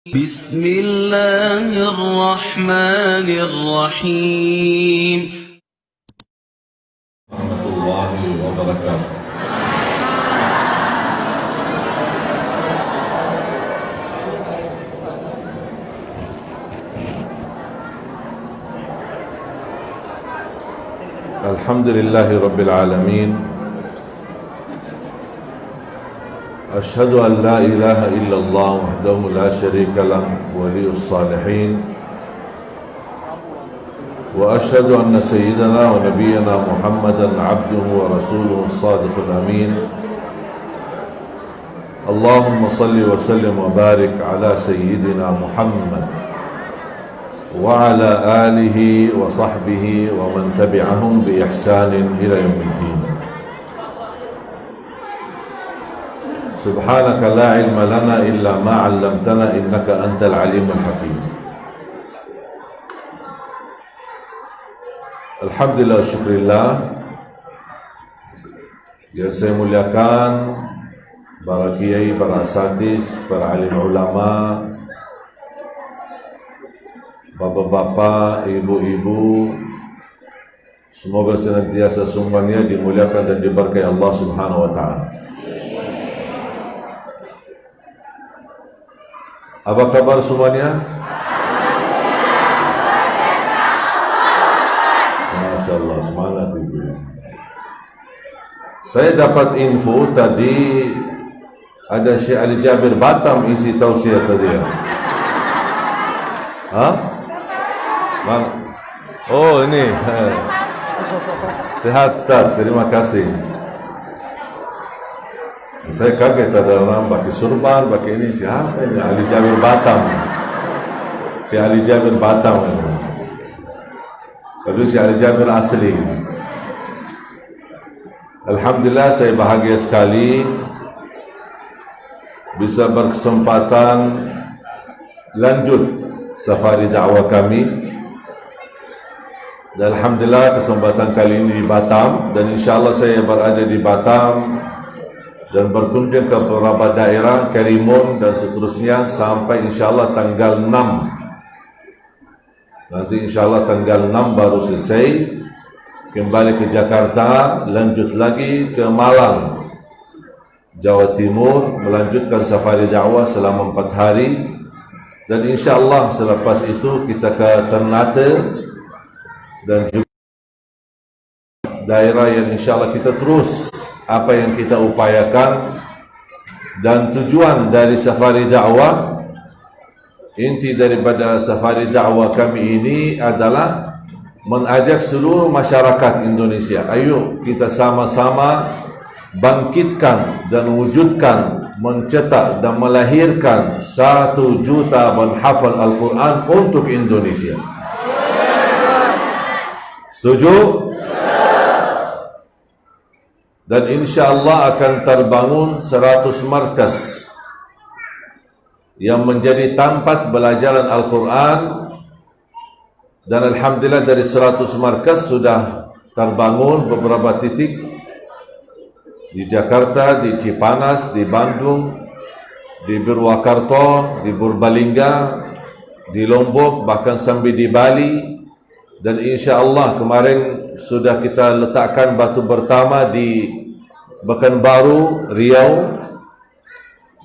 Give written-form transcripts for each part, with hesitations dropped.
بسم الله الرحمن الرحيم. ورحمة الله وبركاته. الحمد لله رب العالمين. أشهد أن لا إله إلا الله وحده لا شريك له ولي الصالحين، وأشهد أن سيدنا ونبينا محمدا عبده ورسوله الصادق الأمين. اللهم صل وسلم وبارك على سيدنا محمد وعلى آله وصحبه ومن تبعهم بإحسان إلى يوم الدين. سبحانك لا علم لنا إلا ما علمتنا إنك أنت العليم الحكيم. Alhamdulillah, syukurillah. Yang saya muliakan para kiai, para asatidz, para alim ulama, bapak-bapak, ibu-ibu, semoga senantiasa semuanya dimuliakan dan diberkahi Allah Subhanahu wa taala. Apa kabar semuanya? Masya Allah, semangat ibu. Saya dapat info tadi ada Syekh Ali Jabir Batam isi tausiah tadi ya. Hah? Oh ini. Sehat Ustaz, terima kasih. Saya kaget ada orang pakai surban, pakai ini. Siapa ini? Ali Jabir Batam. Si Ali Jabir Batam. Lalu si Ali Jabir asli. Alhamdulillah, saya bahagia sekali bisa berkesempatan lanjut safari dakwah kami. Dan alhamdulillah kesempatan kali ini di Batam, dan insyaAllah saya berada di Batam dan berkunjung ke beberapa daerah, Karimun dan seterusnya sampai insyaAllah tanggal 6. Nanti insyaAllah tanggal 6 baru selesai, kembali ke Jakarta, lanjut lagi ke Malang, Jawa Timur, melanjutkan safari dakwah selama 4 hari. Dan insyaAllah selepas itu kita ke Ternate dan juga daerah yang insyaAllah kita terus apa yang kita upayakan. Dan tujuan dari safari dakwah, inti daripada safari dakwah kami ini adalah mengajak seluruh masyarakat Indonesia, ayo kita sama-sama bangkitkan dan wujudkan, mencetak dan melahirkan 1 juta penghafal Al-Quran untuk Indonesia. Setuju? Dan insyaAllah akan terbangun 100 markas yang menjadi tempat belajaran Al-Quran. Dan alhamdulillah dari 100 markas sudah terbangun beberapa titik di Jakarta, di Cipanas, di Bandung, di Purwakarta, di Purbalingga, di Lombok, bahkan sampai di Bali. Dan insyaAllah kemarin sudah kita letakkan batu pertama di Pekanbaru, Riau,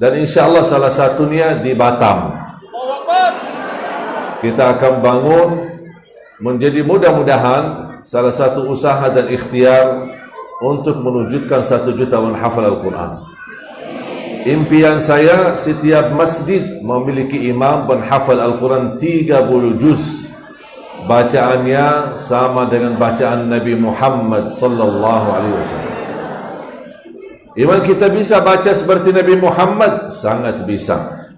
dan insyaAllah salah satunya di Batam. Kita akan bangun menjadi mudah-mudahan salah satu usaha dan ikhtiar untuk menwujudkan 1 juta penghafal Al-Quran. Impian saya setiap masjid memiliki imam penghafal Al-Quran 30 juz. Bacaannya sama dengan bacaan Nabi Muhammad sallallahu alaihi wasallam. Iman kita bisa baca seperti Nabi Muhammad? Sangat bisa.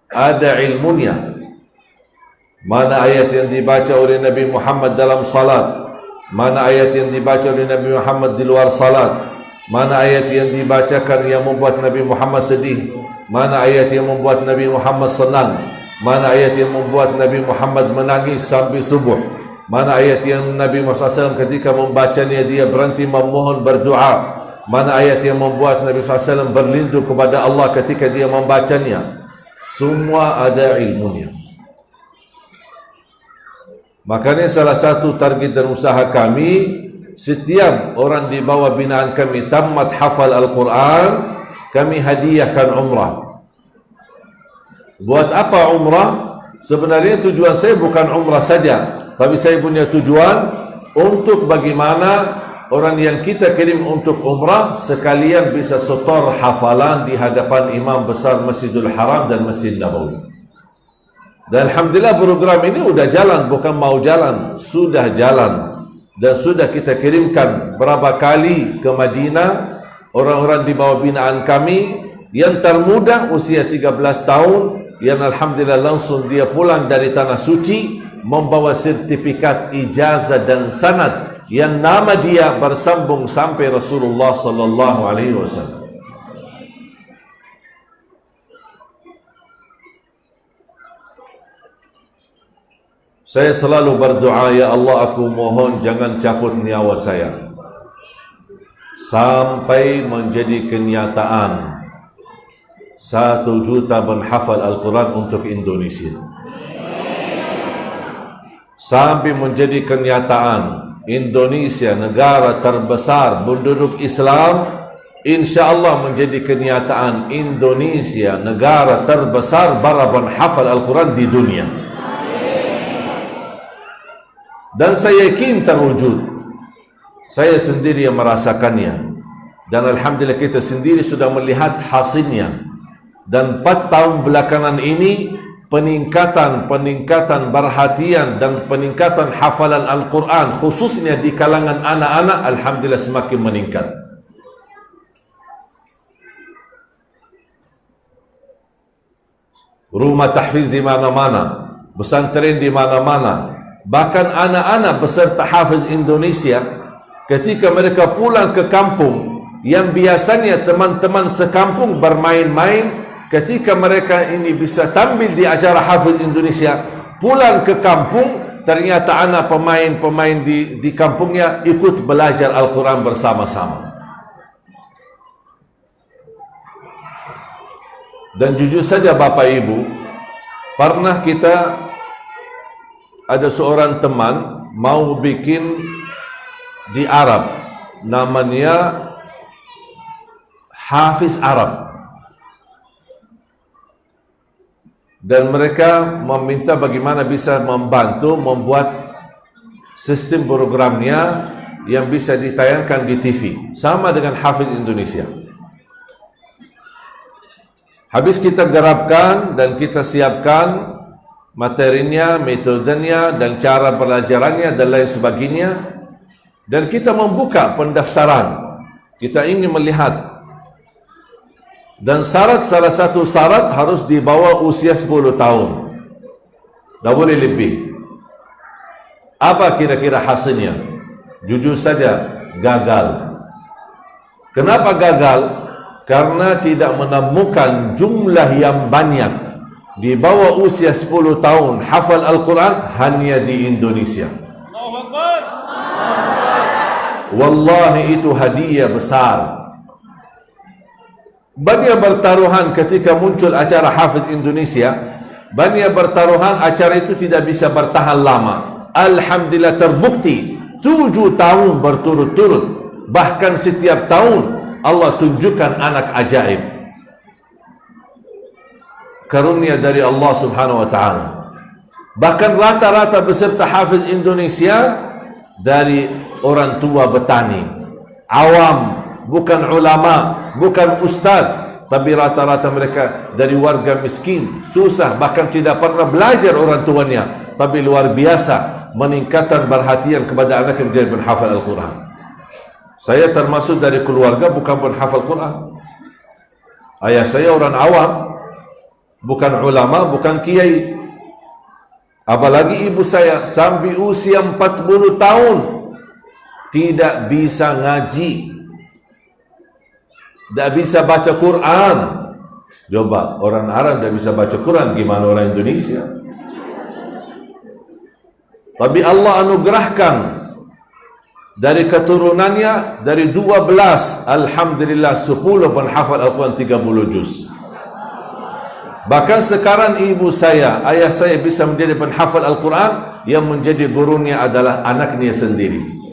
Ada ilmunya. Mana ayat yang dibaca oleh Nabi Muhammad dalam salat, mana ayat yang dibaca oleh Nabi Muhammad di luar salat, mana ayat yang dibacakan yang membuat Nabi Muhammad sedih, mana ayat yang membuat Nabi Muhammad senang, mana ayat yang membuat Nabi Muhammad menangis sampai subuh, mana ayat yang Nabi Muhammad SAW ketika membacanya dia berhenti memohon berdoa, mana ayat yang membuat Nabi SAW berlindung kepada Allah ketika dia membacanya. Semua ada ilmunya. Makanya salah satu target dan usaha kami, setiap orang di bawah binaan kami tamat hafal Al-Quran, kami hadiahkan umrah. Buat apa umrah? Sebenarnya tujuan saya bukan umrah saja, tapi saya punya tujuan untuk bagaimana orang yang kita kirim untuk umrah sekalian bisa setor hafalan di hadapan imam besar Masjidul Haram dan Masjid Nabawi. Dan alhamdulillah program ini sudah jalan, bukan mau jalan, sudah jalan. Dan sudah kita kirimkan berapa kali ke Madinah orang-orang di bawah binaan kami yang termuda usia 13 tahun yang alhamdulillah langsung dia pulang dari tanah suci membawa sertifikat ijazah dan sanad yang nama dia bersambung sampai Rasulullah sallallahu alaihi wasallam. Saya selalu berdoa, ya Allah, aku mohon jangan cabut nyawa saya sampai menjadi kenyataan 1 juta menghafal Al-Quran untuk Indonesia, sampai menjadi kenyataan Indonesia negara terbesar penduduk Islam, insya Allah menjadi kenyataan Indonesia negara terbesar para penghafal Al-Quran di dunia. Dan saya yakin terwujud. Saya sendiri yang merasakannya. Dan alhamdulillah kita sendiri sudah melihat hasilnya. Dan 4 tahun belakangan ini peningkatan perhatian dan peningkatan hafalan Al-Quran khususnya di kalangan anak-anak alhamdulillah semakin meningkat. Rumah tahfiz di mana-mana, pesantren di mana-mana. Bahkan anak-anak beserta hafiz Indonesia ketika mereka pulang ke kampung yang biasanya teman-teman sekampung bermain-main, ketika mereka ini bisa tampil di acara hafiz Indonesia, pulang ke kampung ternyata anak pemain-pemain di kampungnya ikut belajar Al-Quran bersama-sama. Dan jujur saja Bapak Ibu, pernah kita ada seorang teman mau bikin di Arab, namanya Hafiz Arab, dan mereka meminta bagaimana bisa membantu membuat sistem programnya yang bisa ditayangkan di TV sama dengan Hafiz Indonesia. Habis kita garapkan dan kita siapkan materinya, metodenya dan cara pelajarannya dan lain sebagainya, dan kita membuka pendaftaran. Kita ingin melihat, dan salah satu syarat harus di bawah usia 10 tahun, tak boleh lebih. Apa kira-kira hasilnya? Jujur saja gagal. Kenapa gagal? Karena tidak menemukan jumlah yang banyak di bawah usia 10 tahun hafal Al-Quran hanya di Indonesia. Allahu Akbar. Wallahi itu hadiah besar. Banyak bertaruhan ketika muncul acara Hafiz Indonesia, banyak bertaruhan acara itu tidak bisa bertahan lama. Alhamdulillah terbukti 7 tahun berturut-turut, bahkan setiap tahun Allah tunjukkan anak ajaib, karunia dari Allah subhanahu wa ta'ala. Bahkan rata-rata beserta Hafiz Indonesia dari orang tua petani, awam, bukan ulama, bukan ustaz, tapi rata-rata mereka dari warga miskin, susah, bahkan tidak pernah belajar orang tuanya, tapi luar biasa meningkatkan perhatian kepada anak yang menjadi penghafal Al-Quran. Saya termasuk dari keluarga bukan penghafal Quran. Ayah saya orang awam, bukan ulama, bukan kiai. Apalagi ibu saya sampai usia 40 tahun tidak bisa ngaji, tidak bisa baca Quran. Coba orang Arab tidak bisa baca Quran, gimana orang Indonesia? Tapi Allah anugerahkan dari keturunannya, dari 12 alhamdulillah 10 penghafal Al-Quran 30 juz. Bahkan sekarang ibu saya, ayah saya bisa menjadi penghafal Al-Quran, yang menjadi gurunya adalah anaknya sendiri.